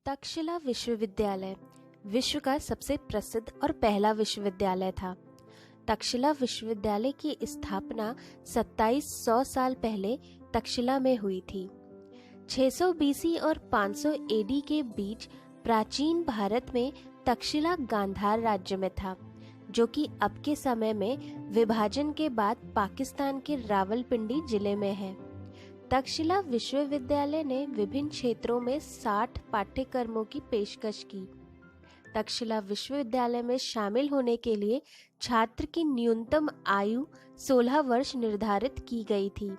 तक्षशिला विश्वविद्यालय विश्व का सबसे प्रसिद्ध और पहला विश्वविद्यालय था। तक्षशिला विश्वविद्यालय की स्थापना 2700 साल पहले तक्षशिला में हुई थी। 600 बीसी और 500 एडी के बीच प्राचीन भारत में तक्षशिला गांधार राज्य में था, जो कि अब के समय में विभाजन के बाद पाकिस्तान के रावलपिंडी जिले में है। तक्षशिला विश्वविद्यालय ने विभिन्न क्षेत्रों में 60 पाठ्यक्रमों की पेशकश की। तक्षशिला विश्वविद्यालय में शामिल होने के लिए छात्र की न्यूनतम आयु 16 वर्ष निर्धारित की गई थी।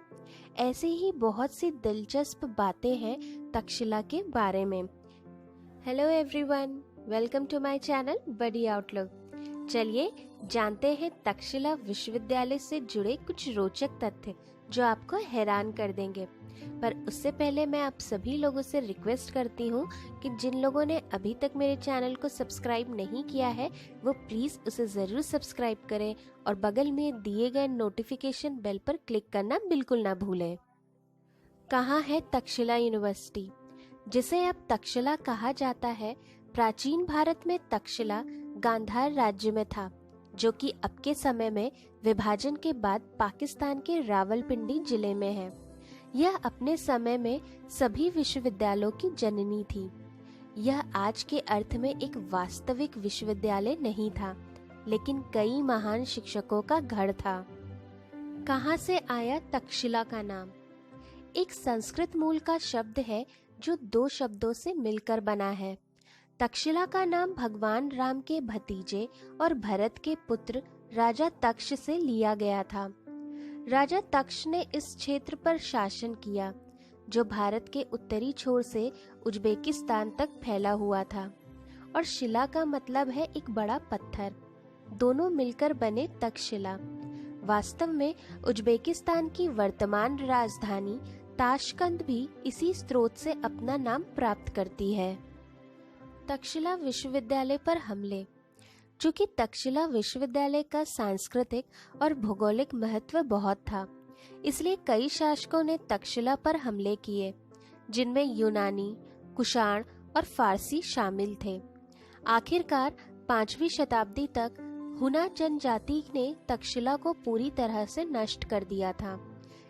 ऐसे ही बहुत सी दिलचस्प बातें हैं तक्षशिला के बारे में। Hello everyone, welcome to my channel buddy outlook. चलिए जानते हैं तक्षशिला विश्वविद्यालय से जुड़े कुछ रोचक तथ्य जो आपको हैरान कर देंगे। पर उससे पहले मैं आप सभी लोगों से रिक्वेस्ट करती हूँ कि जिन लोगों ने अभी तक मेरे चैनल को सब्सक्राइब नहीं किया है वो प्लीज़ उसे ज़रूर सब्सक्राइब करें और बगल में दिए गए नोटिफिकेशन बेल पर क्लिक करना बिल्कुल ना भूलें। कहाँ है तक्षशिला यूनिवर्सिटी, जिसे अब तक्षशिला कहा जाता है? प्राचीन भारत में तक्षशिला गांधार राज्य में था, जो कि अब के समय में विभाजन के बाद पाकिस्तान के रावलपिंडी जिले में है। यह अपने समय में सभी विश्वविद्यालयों की जननी थी। यह आज के अर्थ में एक वास्तविक विश्वविद्यालय नहीं था, लेकिन कई महान शिक्षकों का घर था। कहाँ से आया तक्षशिला का नाम? एक संस्कृत मूल का शब्द है जो 2 शब्दों से मिलकर बना है। तक्षशिला का नाम भगवान राम के भतीजे और भरत के पुत्र राजा तक्ष से लिया गया था। राजा तक्ष ने इस क्षेत्र पर शासन किया, जो भारत के उत्तरी छोर से उज्बेकिस्तान तक फैला हुआ था, और शिला का मतलब है एक बड़ा पत्थर। दोनों मिलकर बने तक्षशिला। वास्तव में उज्बेकिस्तान की वर्तमान राजधानी ताशकंद भी इसी स्रोत से अपना नाम प्राप्त करती है। तक्षशिला विश्वविद्यालय पर हमले। चूंकि तक्षशिला विश्वविद्यालय का सांस्कृतिक और भौगोलिक महत्व बहुत था, इसलिए कई शासकों ने तक्षशिला पर हमले किए, जिनमें यूनानी, कुषाण और फारसी शामिल थे। आखिरकार 5वीं शताब्दी तक हुना जनजाति ने तक्षशिला को पूरी तरह से नष्ट कर दिया था।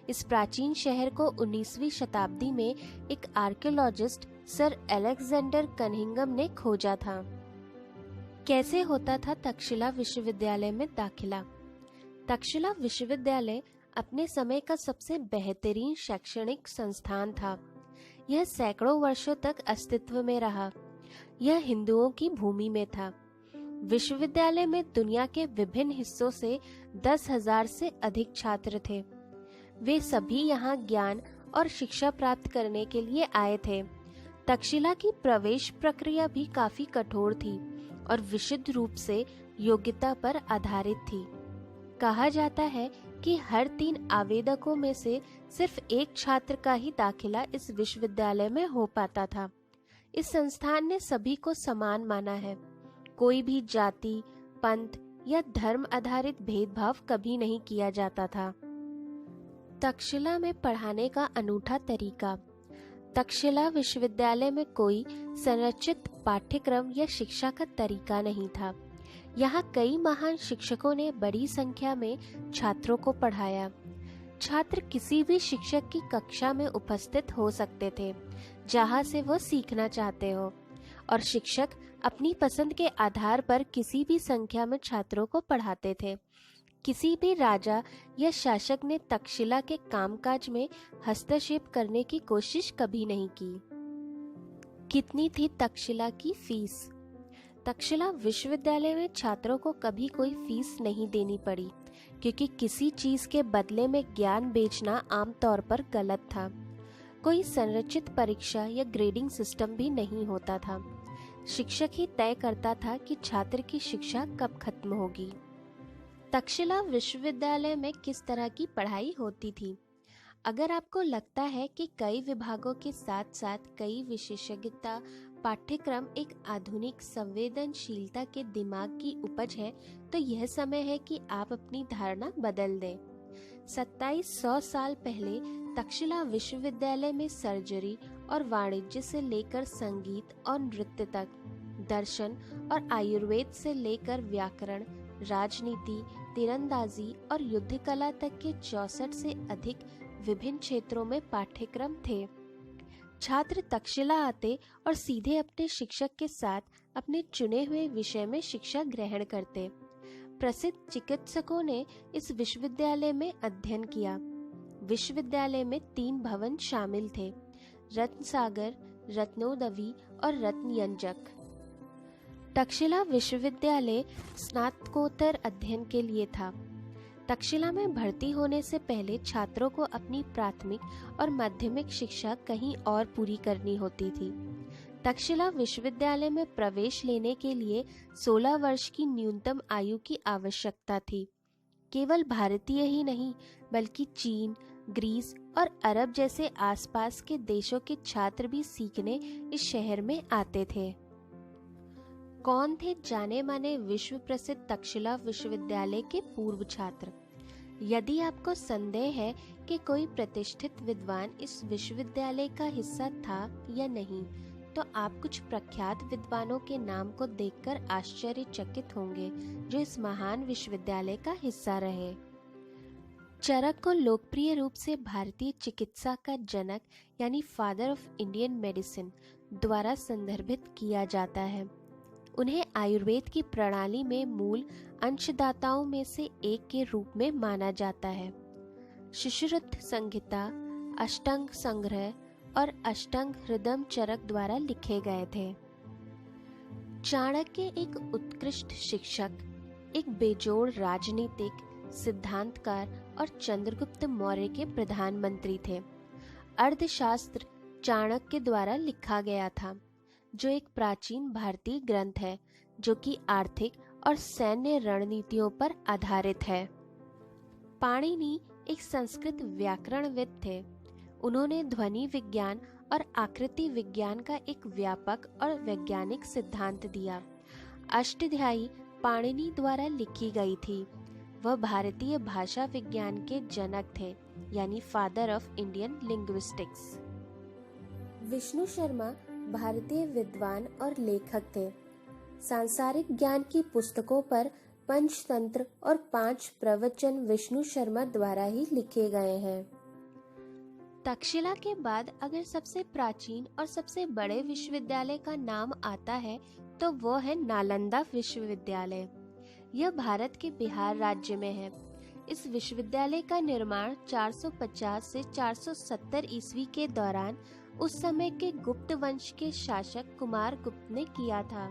इस प्राचीन शहर को 19वीं शताब्दी में एक आर्कियोलॉजिस्ट सर अलेक्जेंडर कनिंघम ने खोजा था। कैसे होता था तक्षशिला विश्वविद्यालय में दाखिला? तक्षशिला विश्वविद्यालय अपने समय का सबसे बेहतरीन शैक्षणिक संस्थान था। यह सैकड़ों वर्षों तक अस्तित्व में रहा। यह हिंदुओं की भूमि में था। विश्वविद्यालय में दुनिया के विभिन्न हिस्सों से 10,000 से अधिक छात्र थे। वे सभी यहाँ ज्ञान और शिक्षा प्राप्त करने के लिए आए थे। तक्षशिला की प्रवेश प्रक्रिया भी काफी कठोर थी और विशुद्ध रूप से योग्यता पर आधारित थी। कहा जाता है कि हर 3 आवेदकों में से सिर्फ एक छात्र का ही दाखिला इस विश्वविद्यालय में हो पाता था। इस संस्थान ने सभी को समान माना है। कोई भी जाति, पंथ या धर्म आधारित भेदभाव कभी नहीं किया जाता था। तक्षशिला में पढ़ाने का अनूठा तरीका। तक्षशिला विश्वविद्यालय में कोई संरचित पाठ्यक्रम या शिक्षा का तरीका नहीं था। यहाँ कई महान शिक्षकों ने बड़ी संख्या में छात्रों को पढ़ाया। छात्र किसी भी शिक्षक की कक्षा में उपस्थित हो सकते थे, जहाँ से वो सीखना चाहते हो, और शिक्षक अपनी पसंद के आधार पर किसी भी संख्या में छात्रों को पढ़ाते थे। किसी भी राजा या शासक ने तक्षशिला के कामकाज में हस्तक्षेप करने की कोशिश कभी नहीं की। कितनी थी तक्षशिला की फीस? तक्षशिला विश्वविद्यालय में छात्रों को कभी कोई फीस नहीं देनी पड़ी, क्योंकि किसी चीज के बदले में ज्ञान बेचना आमतौर पर गलत था। कोई संरचित परीक्षा या ग्रेडिंग सिस्टम भी नहीं होता था। शिक्षक ही तय करता था कि छात्र की शिक्षा कब खत्म होगी। तक्षशिला विश्वविद्यालय में किस तरह की पढ़ाई होती थी? अगर आपको लगता है कि कई विभागों के साथ साथ कई विशेषज्ञता पाठ्यक्रम एक आधुनिक संवेदनशीलता के दिमाग की उपज है, तो यह समय है कि आप अपनी धारणा बदल दें। 2700 साल पहले तक्षशिला विश्वविद्यालय में सर्जरी और वाणिज्य से लेकर संगीत और नृत्य तक, दर्शन और आयुर्वेद से लेकर व्याकरण, राजनीति, तीरंदाजी और युद्ध कला तक के 64 से अधिक विभिन्न क्षेत्रों में पाठ्यक्रम थे। छात्र तक्षशिला आते और सीधे अपने शिक्षक के साथ अपने चुने हुए विषय में शिक्षा ग्रहण करते। प्रसिद्ध चिकित्सकों ने इस विश्वविद्यालय में अध्ययन किया। विश्वविद्यालय में 3 भवन शामिल थे, रत्नसागर, रत्नोदवी और रत्नयंजक। तक्षशिला विश्वविद्यालय स्नातकोत्तर अध्ययन के लिए था। तक्षशिला में भर्ती होने से पहले छात्रों को अपनी प्राथमिक और माध्यमिक शिक्षा कहीं और पूरी करनी होती थी। तक्षशिला विश्वविद्यालय में प्रवेश लेने के लिए 16 वर्ष की न्यूनतम आयु की आवश्यकता थी। केवल भारतीय ही नहीं बल्कि चीन, ग्रीस और अरब जैसे आसपास के देशों के छात्र भी सीखने इस शहर में आते थे। कौन थे जाने माने विश्व प्रसिद्ध तक्षशिला विश्वविद्यालय के पूर्व छात्र? यदि आपको संदेह है कि कोई प्रतिष्ठित विद्वान इस विश्वविद्यालय का हिस्सा था या नहीं, तो आप कुछ प्रख्यात विद्वानों के नाम को देखकर आश्चर्यचकित होंगे जो इस महान विश्वविद्यालय का हिस्सा रहे। चरक को लोकप्रिय रूप से भारतीय चिकित्सा का जनक यानी फादर ऑफ इंडियन मेडिसिन द्वारा संदर्भित किया जाता है। उन्हें आयुर्वेद की प्रणाली में मूल अंशदाताओं में से एक के रूप में माना जाता है। सुश्रुत संहिता, अष्टांग संग्रह और अष्टांग हृदय चरक द्वारा लिखे गए थे। चाणक्य एक उत्कृष्ट शिक्षक, एक बेजोड़ राजनीतिक सिद्धांतकार और चंद्रगुप्त मौर्य के प्रधानमंत्री थे। अर्थशास्त्र चाणक्य द्वारा लिखा गया था, जो एक प्राचीन भारतीय ग्रंथ है जो कि आर्थिक और सैन्य रणनीतियों पर आधारित है। पाणिनि एक संस्कृत व्याकरणविद थे। उन्होंने ध्वनि विज्ञान और आकृति विज्ञान का एक व्यापक और वैज्ञानिक सिद्धांत दिया। अष्टाध्यायी पाणिनि द्वारा लिखी गई थी। वह भारतीय भाषा विज्ञान के जनक थे, यानी father of Indian linguistics. Vishnu Sharma भारतीय विद्वान और लेखक थे। सांसारिक ज्ञान की पुस्तकों पर पंचतंत्र और 5 प्रवचन विष्णु शर्मा द्वारा ही लिखे गए हैं। तक्षशिला के बाद अगर सबसे प्राचीन और सबसे बड़े विश्वविद्यालय का नाम आता है तो वो है नालंदा विश्वविद्यालय। यह भारत के बिहार राज्य में है। इस विश्वविद्यालय का निर्माण 450 से 470 ईस्वी के दौरान उस समय के गुप्त वंश के शासक कुमार गुप्त ने किया था।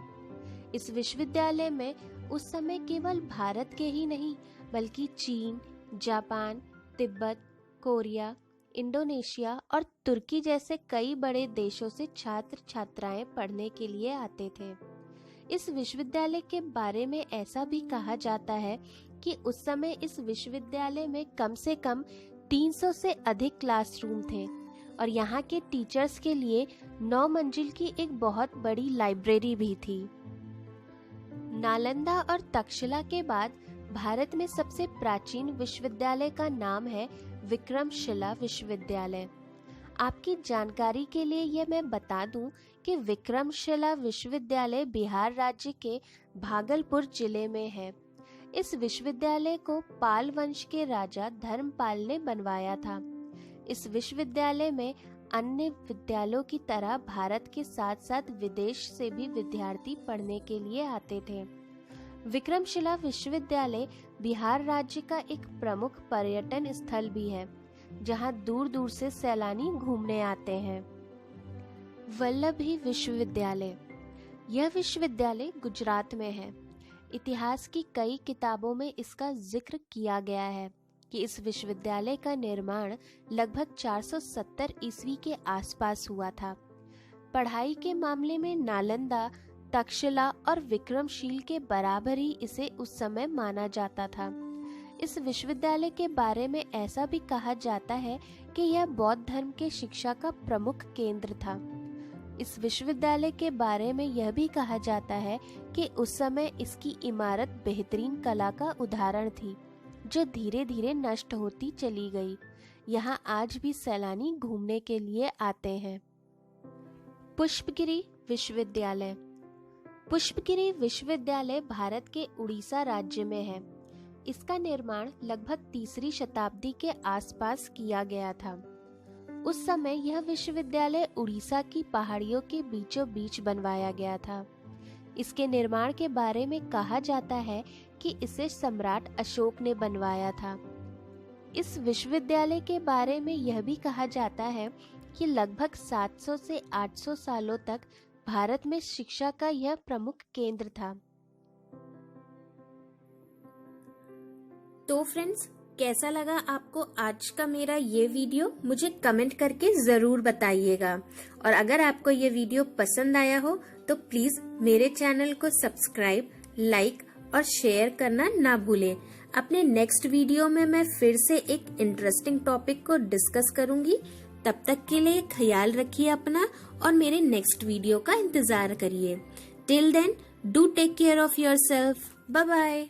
इस विश्वविद्यालय में उस समय केवल भारत के ही नहीं बल्कि चीन, जापान, तिब्बत, कोरिया, इंडोनेशिया और तुर्की जैसे कई बड़े देशों से छात्र छात्राएं पढ़ने के लिए आते थे। इस विश्वविद्यालय के बारे में ऐसा भी कहा जाता है कि उस समय इस विश्वविद्यालय में कम से कम 300 से अधिक क्लासरूम थे और यहाँ के टीचर्स के लिए 9 मंजिल की एक बहुत बड़ी लाइब्रेरी भी थी। नालंदा और तक्षशिला के बाद भारत में सबसे प्राचीन विश्वविद्यालय का नाम है विक्रमशिला विश्वविद्यालय। आपकी जानकारी के लिए यह मैं बता दूं कि विक्रमशिला विश्वविद्यालय बिहार राज्य के भागलपुर जिले में है। इस विश्वविद्यालय को पाल वंश के राजा धर्मपाल ने बनवाया था। इस विश्वविद्यालय में अन्य विद्यालयों की तरह भारत के साथ साथ विदेश से भी विद्यार्थी पढ़ने के लिए आते थे। विक्रमशिला विश्वविद्यालय बिहार राज्य का एक प्रमुख पर्यटन स्थल भी है, जहां दूर दूर से सैलानी घूमने आते हैं। वल्लभी विश्वविद्यालय, यह विश्वविद्यालय गुजरात में है। इतिहास की कई किताबों में इसका जिक्र किया गया है कि इस विश्वविद्यालय का निर्माण लगभग 470 ईस्वी के आसपास हुआ था। पढ़ाई के मामले में नालंदा, तक्षशिला और विक्रमशील के बराबर ही इसे उस समय माना जाता था। इस विश्वविद्यालय के बारे में ऐसा भी कहा जाता है कि यह बौद्ध धर्म के शिक्षा का प्रमुख केंद्र था। इस विश्वविद्यालय के बारे में यह भी कहा जाता है कि उस समय इसकी इमारत बेहतरीन कला का उदाहरण थी, जो धीरे धीरे नष्ट होती चली गई। यहाँ आज भी सैलानी घूमने के लिए आते हैं। पुष्पगिरी विश्वविद्यालय। पुष्पगिरी विश्वविद्यालय भारत के उड़ीसा राज्य में है। इसका निर्माण लगभग 3री शताब्दी के आसपास किया गया था। उस समय यह विश्वविद्यालय उड़ीसा की पहाड़ियों के बीचों बीच बनवाया गया था। इसके निर्माण के बारे में कहा जाता है कि इसे सम्राट अशोक ने बनवाया था। इस विश्वविद्यालय के बारे में यह भी कहा जाता है कि लगभग 700 से 800 सालों तक भारत में शिक्षा का यह प्रमुख केंद्र था। तो फ्रेंड्स, कैसा लगा आपको आज का मेरा ये वीडियो? मुझे कमेंट करके जरूर बताइएगा। और अगर आपको ये वीडियो पसंद आया हो तो प्लीज मेरे चैनल को सब्सक्राइब, लाइक और शेयर करना ना भूलें। अपने नेक्स्ट वीडियो में मैं फिर से एक इंटरेस्टिंग टॉपिक को डिस्कस करूंगी। तब तक के लिए ख्याल रखिए अपना और मेरे नेक्स्ट वीडियो का इंतजार करिए। Till then, do take care of yourself. Bye bye.